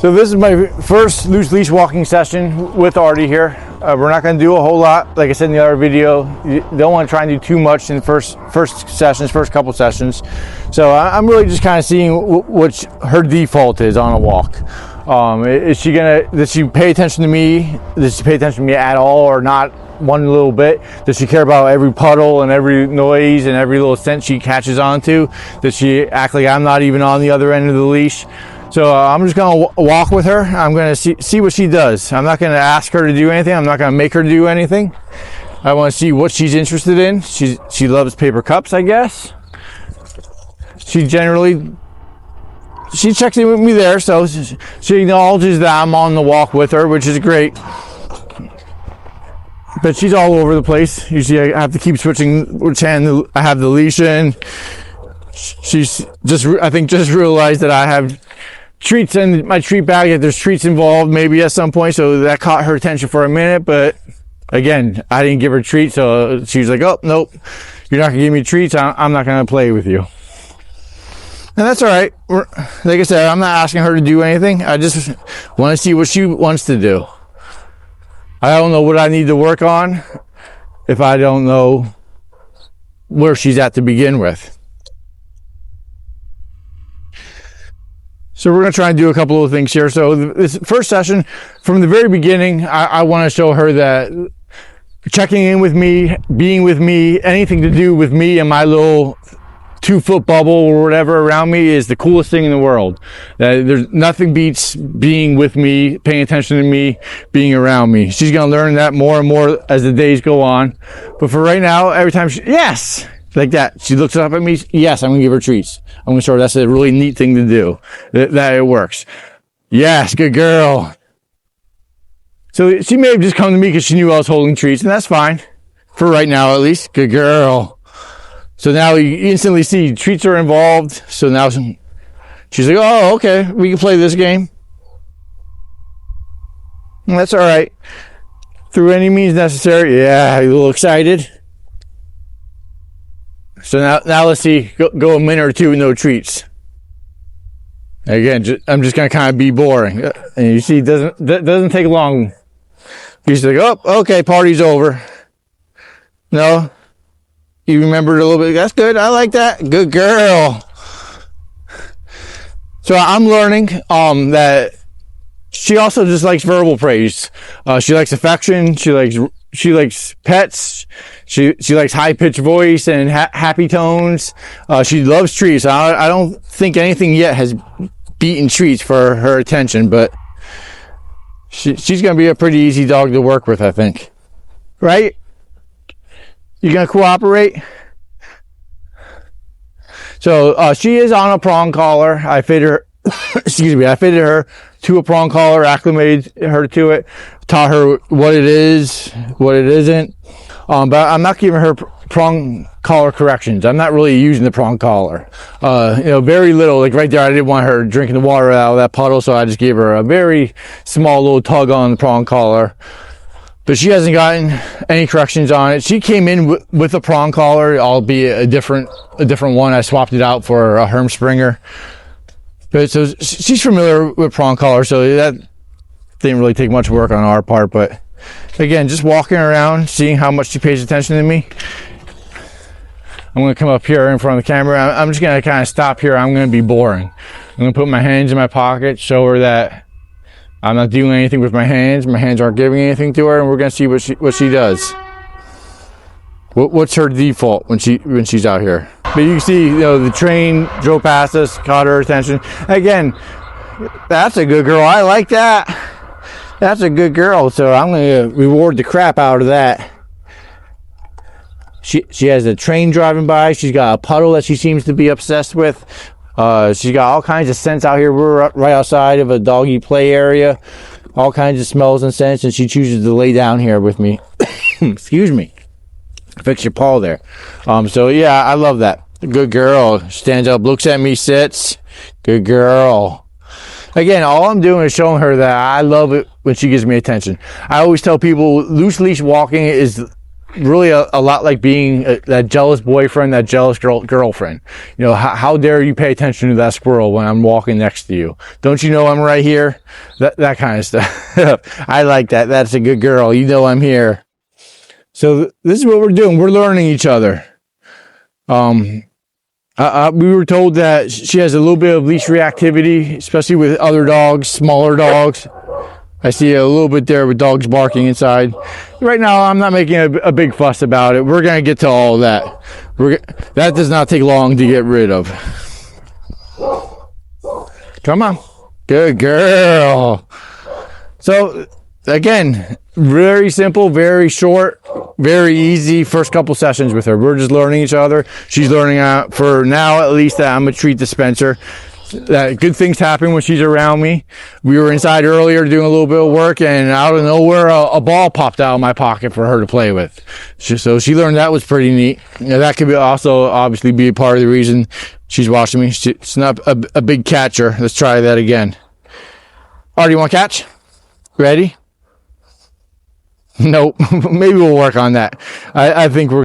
So this is my first loose leash walking session with Artie here. We're not going to do a whole lot. Like I said in the other video, you don't want to try and do too much in the first couple sessions. So I'm really just kind of seeing what her default is on a walk. Does she pay attention to me? Does she pay attention to me at all or not one little bit? Does she care about every puddle and every noise and every little scent she catches onto? Does she act like I'm not even on the other end of the leash? So I'm just going to walk with her. I'm going to see what she does. I'm not going to ask her to do anything. I'm not going to make her do anything. I want to see what she's interested in. She loves paper cups, I guess. She checks in with me there, so she acknowledges that I'm on the walk with her, which is great. But she's all over the place. Usually I have to keep switching which hand I have the leash in. She's I think just realized that I have treats in my treat bag, that there's treats involved maybe at some point, so that caught her attention for a minute. But again, I didn't give her treats, so she was like, oh nope, you're not gonna give me treats, I'm not gonna play with you. And that's all right. Like I said, I'm not asking her to do anything. I just want to see what she wants to do. I don't know what I need to work on if I don't know where she's at to begin with. So we're going to try and do a couple of things here. So this first session, from the very beginning, I want to show her that checking in with me, being with me, anything to do with me and my little 2-foot bubble or whatever around me is the coolest thing in the world. There's nothing beats being with me, paying attention to me, being around me. She's going to learn that more and more as the days go on. But for right now, every time yes, like that, she looks up at me, yes, I'm going to give her treats. I'm going to show her that's a really neat thing to do, that it works. Yes, good girl. So she may have just come to me because she knew I was holding treats, and that's fine. For right now, at least. Good girl. So now you instantly see treats are involved. So now she's like, oh, okay, we can play this game. And that's all right. Through any means necessary. Yeah, you a little excited? So now let's see, go a minute or two with no treats. Again, I'm just going to kind of be boring. And you see, it doesn't take long. He's like, oh, okay, party's over. No? You remembered a little bit. That's good. I like that. Good girl. So I'm learning that she also just likes verbal praise. She likes affection. She likes pets. She likes high-pitched voice and happy tones. She loves treats. I don't think anything yet has beaten treats for her attention, but she's going to be a pretty easy dog to work with, I think. Right? You going to cooperate? So she is on a prong collar. I fitted her. I fitted her to a prong collar, acclimated her to it, taught her what it is, what it isn't. But I'm not giving her prong collar corrections. I'm not really using the prong collar. Very little. Like right there, I didn't want her drinking the water out of that puddle, so I just gave her a very small little tug on the prong collar. But she hasn't gotten any corrections on it. She came in with a prong collar, albeit a different one. I swapped it out for a Hermspringer. But so she's familiar with prong collar, so that didn't really take much work on our part. But again, just walking around, seeing how much she pays attention to me. I'm going to come up here in front of the camera. I'm just going to kind of stop here. I'm going to be boring. I'm going to put my hands in my pocket, show her that I'm not doing anything with my hands. My hands aren't giving anything to her, and we're going to see what she does. What's her default when she's out here? But you can see, the train drove past us, caught her attention. Again, that's a good girl. I like that. That's a good girl. So I'm going to reward the crap out of that. She has a train driving by. She's got a puddle that she seems to be obsessed with. She's got all kinds of scents out here. We're right outside of a doggy play area. All kinds of smells and scents, and she chooses to lay down here with me. Excuse me. Fix your paw there. So yeah, I love that. Good girl. Stands up, looks at me, sits. Good girl. Again, all I'm doing is showing her that I love it when she gives me attention. I always tell people loose leash walking is really a lot like being that jealous boyfriend, that jealous girlfriend. You know, how dare you pay attention to that squirrel when I'm walking next to you? Don't you know I'm right here? That kind of stuff. I like that. That's a good girl. You know I'm here. So this is what we're doing. We're learning each other. We were told that she has a little bit of leash reactivity, especially with other dogs, smaller dogs. I see a little bit there with dogs barking inside. Right now, I'm not making a big fuss about it. We're going to get to all of that. That does not take long to get rid of. Come on. Good girl. So, again, very simple, very short, very easy first couple sessions with her. We're just learning each other. She's learning for now, at least, that I'm a treat dispenser. That good things happen when she's around me. We were inside earlier doing a little bit of work, and out of nowhere, a ball popped out of my pocket for her to play with. So she learned that was pretty neat. You know, that could also obviously be a part of the reason she's watching me. She's not a big catcher. Let's try that again. All right, you want to catch? Ready? Nope. Maybe we'll work on that. I think we're